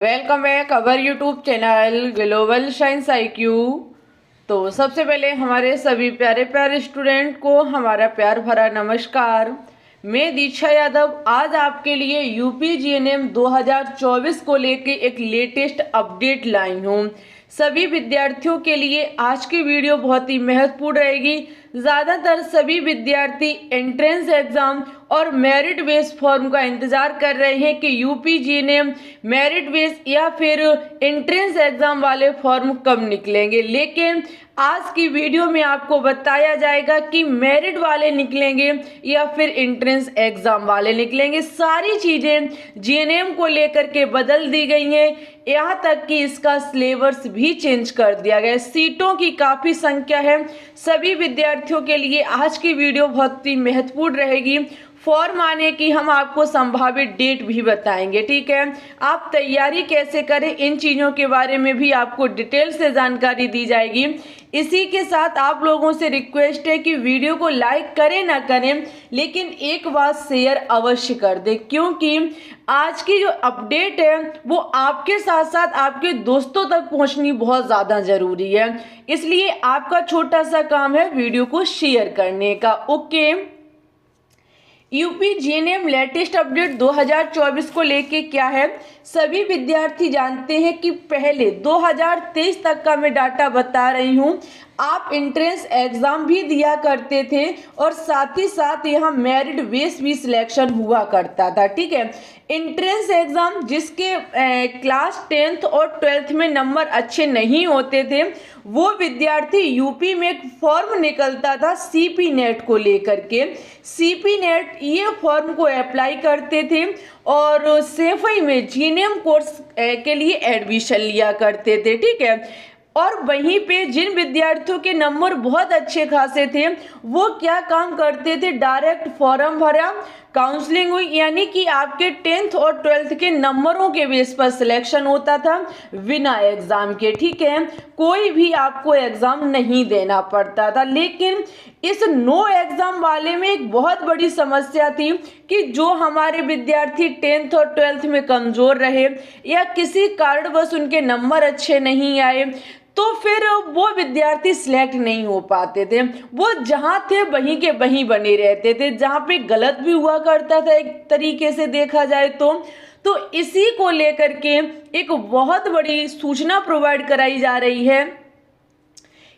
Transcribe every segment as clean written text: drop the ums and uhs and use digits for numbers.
Welcome back our YouTube channel global science IQ। तो सबसे पहले हमारे सभी प्यारे प्यारे स्टूडेंट को हमारा प्यार भरा नमस्कार। मैं दीक्षा यादव आज आपके लिए यूपी जीएनएम 2024 को लेके एक लेटेस्ट अपडेट लाई हूँ। सभी विद्यार्थियों के लिए आज की वीडियो बहुत ही महत्वपूर्ण रहेगी। ज़्यादातर सभी विद्यार्थी एंट्रेंस एग्जाम और मेरिट बेस फॉर्म का इंतजार कर रहे हैं कि यूपी जीएनएम मेरिट बेस या फिर एंट्रेंस एग्जाम वाले फॉर्म कब निकलेंगे, लेकिन आज की वीडियो में आपको बताया जाएगा कि मेरिट वाले निकलेंगे या फिर एंट्रेंस एग्जाम वाले निकलेंगे। सारी चीज़ें जीएनएम को लेकर के बदल दी गई हैं, यहाँ तक कि इसका सिलेबस भी चेंज कर दिया गया है। सीटों की काफ़ी संख्या है। सभी विद्यार्थियों के लिए आज की वीडियो बहुत ही महत्वपूर्ण रहेगी। फॉर्म आने की हम आपको संभावित डेट भी बताएंगे, ठीक है। आप तैयारी कैसे करें, इन चीज़ों के बारे में भी आपको डिटेल से जानकारी दी जाएगी। इसी के साथ आप लोगों से रिक्वेस्ट है कि वीडियो को लाइक करें ना करें, लेकिन एक बात शेयर अवश्य कर दें, क्योंकि आज की जो अपडेट है वो आपके साथ साथ आपके दोस्तों तक पहुंचनी बहुत ज़्यादा ज़रूरी है। इसलिए आपका छोटा सा काम है वीडियो को शेयर करने का। Okay, UP GNM latest update 2024 को लेके क्या है, सभी विद्यार्थी जानते हैं कि पहले 2023 तक का मैं डाटा बता रही हूँ। आप एंट्रेंस एग्जाम भी दिया करते थे और साथ ही साथ यहाँ मेरिट बेस भी सिलेक्शन हुआ करता था, ठीक है। एंट्रेंस एग्जाम जिसके क्लास 10th और 12th में नंबर अच्छे नहीं होते थे, वो विद्यार्थी यूपी में एक फॉर्म निकलता था सीपी नेट को लेकर के। सीपी नेट ये फॉर्म को अप्लाई करते थे और सेफई में जीएनएम कोर्स के लिए एडमिशन लिया करते थे, ठीक है। और वहीं पे जिन विद्यार्थियों के नंबर बहुत अच्छे खासे थे वो क्या काम करते थे, डायरेक्ट फॉर्म भरा, काउंसलिंग हुई, यानी कि आपके 10th और 12th के नंबरों के बेस पर सिलेक्शन होता था बिना एग्जाम के, ठीक है। कोई भी आपको एग्जाम नहीं देना पड़ता था। लेकिन इस नो एग्जाम वाले में एक बहुत बड़ी समस्या थी कि जो हमारे विद्यार्थी 10th और 12th में कमजोर रहे या किसी कारणवश उनके नंबर अच्छे नहीं आए, तो फिर वो विद्यार्थी सिलेक्ट नहीं हो पाते थे। वो जहाँ थे वहीं के वहीं बने रहते थे, जहाँ पे गलत भी हुआ करता था एक तरीके से देखा जाए तो इसी को लेकर के एक बहुत बड़ी सूचना प्रोवाइड कराई जा रही है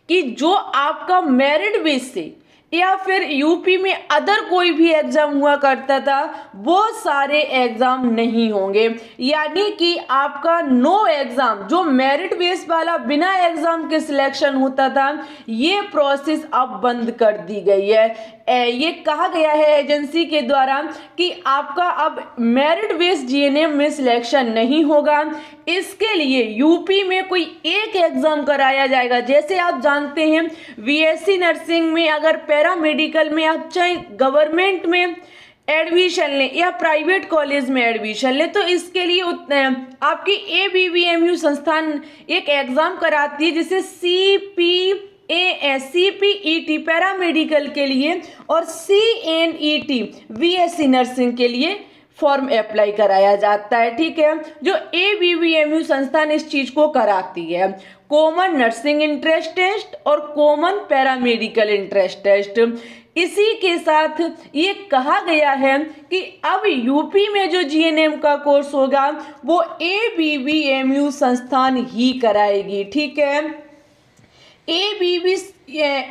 कि जो आपका मेरिट बेस से या फिर यूपी में अदर कोई भी एग्जाम हुआ करता था वो सारे एग्जाम नहीं होंगे। यानी कि आपका नो एग्जाम जो मेरिट बेस वाला बिना एग्जाम के सिलेक्शन होता था, ये प्रोसेस अब बंद कर दी गई है। ये कहा गया है एजेंसी के द्वारा कि आपका अब मेरिट बेस जीएनएम में सिलेक्शन नहीं होगा। इसके लिए यूपी में कोई एक एग्जाम कराया जाएगा। जैसे आप जानते हैं बीएससी नर्सिंग में अगर पैरामेडिकल में आप चाहे गवर्नमेंट में एडमिशन लें या प्राइवेट कॉलेज में एडमिशन लें, तो इसके लिए आपकी ABBMU संस्थान एक एग्जाम कराती है जिसे CPET पैरामेडिकल के लिए और CNET बीएससी नर्सिंग के लिए फॉर्म अप्लाई कराया जाता है, ठीक है। जो ABBMU संस्थान इस चीज को कराती है, कॉमन नर्सिंग इंट्रेंस टेस्ट और कॉमन पैरामेडिकल इंट्रेंस टेस्ट। इसी के साथ ये कहा गया है कि अब यूपी में जो जीएनएम का कोर्स होगा वो ABBMU संस्थान ही कराएगी, ठीक है।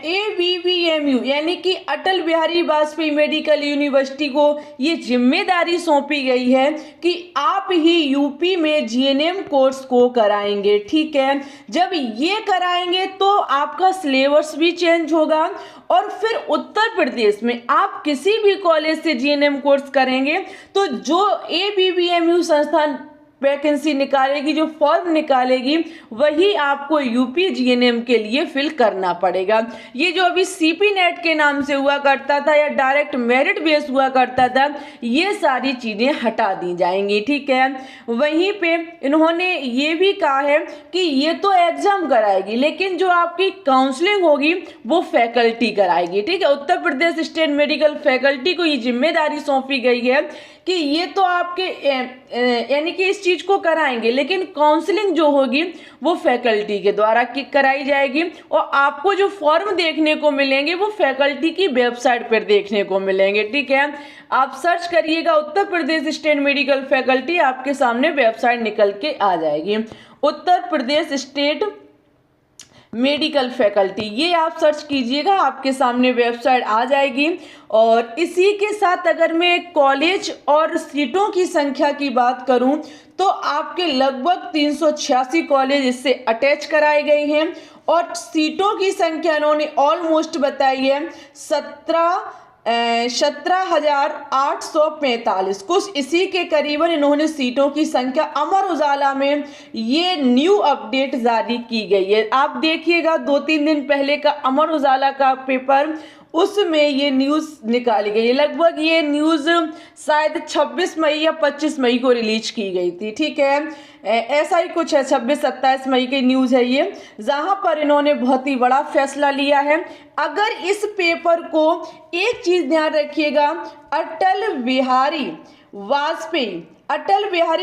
ABBMU यानी कि अटल बिहारी वाजपेयी मेडिकल यूनिवर्सिटी को ये जिम्मेदारी सौंपी गई है कि आप ही यूपी में जीएनएम कोर्स को कराएंगे, ठीक है। जब ये कराएंगे तो आपका सिलेबस भी चेंज होगा और फिर उत्तर प्रदेश में आप किसी भी कॉलेज से जीएनएम कोर्स करेंगे तो जो ABBMU संस्थान वैकेंसी निकालेगी, जो फॉर्म निकालेगी, वही आपको यूपी जीएनएम के लिए फिल करना पड़ेगा। ये जो अभी सीपी नेट के नाम से हुआ करता था या डायरेक्ट मेरिट बेस हुआ करता था, ये सारी चीज़ें हटा दी जाएंगी, ठीक है। वहीं पे इन्होंने ये भी कहा है कि ये तो एग्जाम कराएगी लेकिन जो आपकी काउंसलिंग होगी वो फैकल्टी कराएगी, ठीक है। Uttar Pradesh state medical faculty को ये जिम्मेदारी सौंपी गई है कि ये तो आपके यानी कि इस चीज़ को कराएंगे, लेकिन काउंसलिंग जो होगी वो फैकल्टी के द्वारा कराई जाएगी और आपको जो फॉर्म देखने को मिलेंगे वो फैकल्टी की वेबसाइट पर देखने को मिलेंगे। ठीक है, आप सर्च करिएगा Uttar Pradesh state medical faculty, आपके सामने वेबसाइट निकल के आ जाएगी। Uttar Pradesh state medical faculty, ये आप सर्च कीजिएगा, आपके सामने वेबसाइट आ जाएगी। और इसी के साथ अगर मैं कॉलेज और सीटों की संख्या की बात करूं तो आपके लगभग 386 कॉलेज इससे अटैच कराए गए हैं और सीटों की संख्या इन्होंने ऑलमोस्ट बताई है 17,845, कुछ इसी के करीबन इन्होंने सीटों की संख्या अमर उजाला में ये न्यू अपडेट जारी की गई है। आप देखिएगा 2-3 दिन पहले का अमर उजाला का पेपर, उसमें ये न्यूज़ निकाली गई है। लगभग ये न्यूज़ शायद 26 मई या 25 मई को रिलीज की गई थी। ठीक है, ऐसा ही कुछ है, 26-27 मई की न्यूज़ है ये, जहां पर इन्होंने बहुत ही बड़ा फैसला लिया है। अगर इस पेपर को, एक चीज़ ध्यान रखिएगा, अटल बिहारी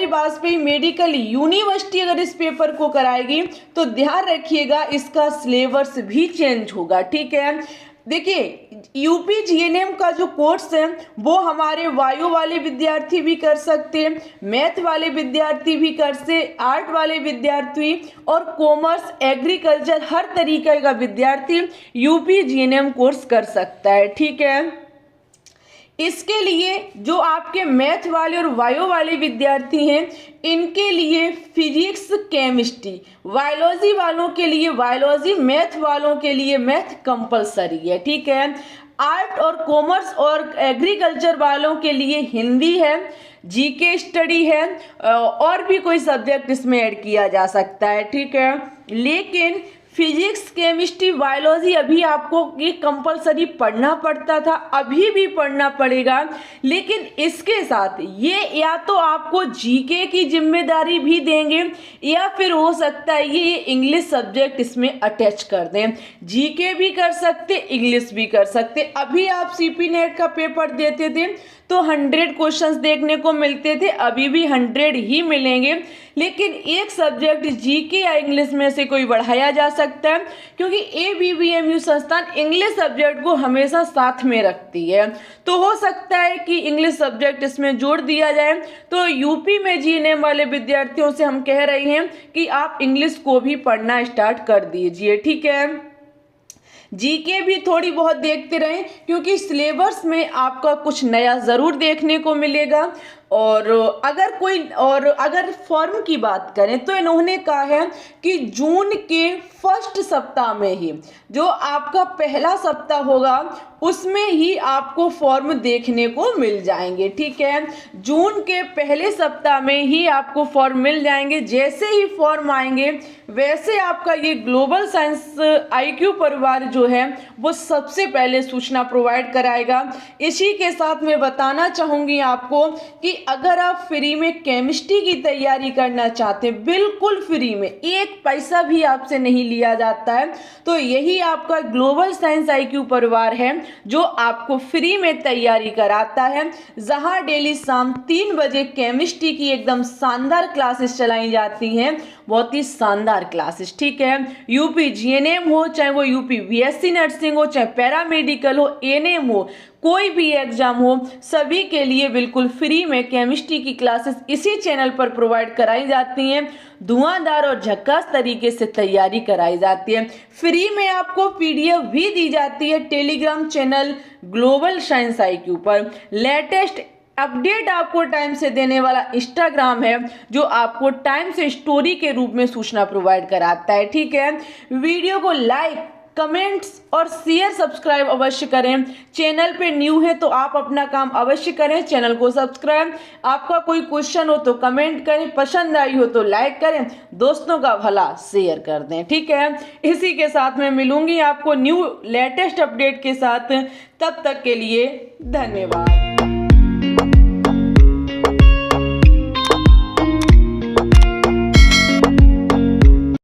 वाजपेयी मेडिकल यूनिवर्सिटी अगर इस पेपर को कराएगी तो ध्यान रखिएगा इसका सिलेबस भी चेंज होगा। ठीक है, देखिए यूपी जीएनएम का जो कोर्स है वो हमारे वायु वाले विद्यार्थी भी कर सकते हैं, मैथ वाले विद्यार्थी भी कर सकते, आर्ट वाले विद्यार्थी और कॉमर्स एग्रीकल्चर हर तरीके का विद्यार्थी यूपी जीएनएम कोर्स कर सकता है। ठीक है, इसके लिए जो आपके मैथ वाले और बायो वाले विद्यार्थी हैं इनके लिए फिजिक्स केमिस्ट्री, बायोलॉजी वालों के लिए बायोलॉजी, मैथ वालों के लिए मैथ कंपलसरी है। ठीक है, आर्ट और कॉमर्स और एग्रीकल्चर वालों के लिए हिंदी है, जीके स्टडी है और भी कोई सब्जेक्ट इसमें ऐड किया जा सकता है। ठीक है, लेकिन फिजिक्स केमिस्ट्री बायोलॉजी अभी आपको ये कंपलसरी पढ़ना पड़ता था, अभी भी पढ़ना पड़ेगा, लेकिन इसके साथ ये या तो आपको जीके की जिम्मेदारी भी देंगे या फिर हो सकता है ये इंग्लिश सब्जेक्ट इसमें अटैच कर दें। जीके भी कर सकते, इंग्लिश भी कर सकते। अभी आप सीपी नेट का पेपर देते थे तो 100 क्वेश्चंस देखने को मिलते थे, अभी भी 100 ही मिलेंगे, लेकिन एक सब्जेक्ट जीके या इंग्लिश में से कोई बढ़ाया जा सकता है क्योंकि ABBMU संस्थान इंग्लिश सब्जेक्ट को हमेशा साथ में रखती है। तो हो सकता है कि इंग्लिश सब्जेक्ट इसमें जोड़ दिया जाए। तो यूपी में जीएनएम वाले विद्यार्थियों से हम कह रहे हैं कि आप इंग्लिश को भी पढ़ना स्टार्ट कर दीजिए। ठीक है, जीके भी थोड़ी बहुत देखते रहें क्योंकि सिलेबस में आपका कुछ नया ज़रूर देखने को मिलेगा। और अगर फॉर्म की बात करें तो इन्होंने कहा है कि जून के फर्स्ट सप्ताह में ही, जो आपका पहला सप्ताह होगा उसमें ही आपको फॉर्म देखने को मिल जाएंगे। ठीक है, जून के पहले सप्ताह में ही आपको फॉर्म मिल जाएंगे। जैसे ही फॉर्म आएंगे वैसे आपका ये ग्लोबल साइंस IQ परिवार जो है वो सबसे पहले सूचना प्रोवाइड कराएगा। इसी के साथ मैं बताना चाहूँगी आपको कि अगर आप फ्री में केमिस्ट्री की तैयारी करना चाहते हैं, बिल्कुल फ्री में, 1 पैसा भी आपसे नहीं लिया जाता है, तो यही आपका ग्लोबल साइंस IQ परिवार है जो आपको फ्री में तैयारी कराता है, जहां डेली शाम 3 बजे केमिस्ट्री की एकदम शानदार क्लासेस चलाई जाती हैं, बहुत ही शानदार क्लासेस। ठीक है, यूपी जीएनएम हो, चाहे वो यूपी BSc नर्सिंग हो, चाहे पैरामेडिकल हो, एनएम हो, कोई भी एग्जाम हो, सभी के लिए बिल्कुल फ्री में केमिस्ट्री की क्लासेस इसी चैनल पर प्रोवाइड कराई जाती हैं। धुआंधार और झक्कास तरीके से तैयारी कराई जाती है। फ्री में आपको PDF भी दी जाती है Telegram channel global science IQ पर। लेटेस्ट अपडेट आपको टाइम से देने वाला इंस्टाग्राम है जो आपको टाइम से स्टोरी के रूप में सूचना प्रोवाइड कराता है। ठीक है, वीडियो को लाइक, कमेंट्स और शेयर, सब्सक्राइब अवश्य करें। चैनल पे न्यू है तो आप अपना काम अवश्य करें, चैनल को सब्सक्राइब। आपका कोई क्वेश्चन हो तो कमेंट करें, पसंद आई हो तो लाइक करें, दोस्तों का भला शेयर कर दें। ठीक है, इसी के साथ मैं मिलूंगी आपको न्यू लेटेस्ट अपडेट के साथ। तब तक के लिए धन्यवाद।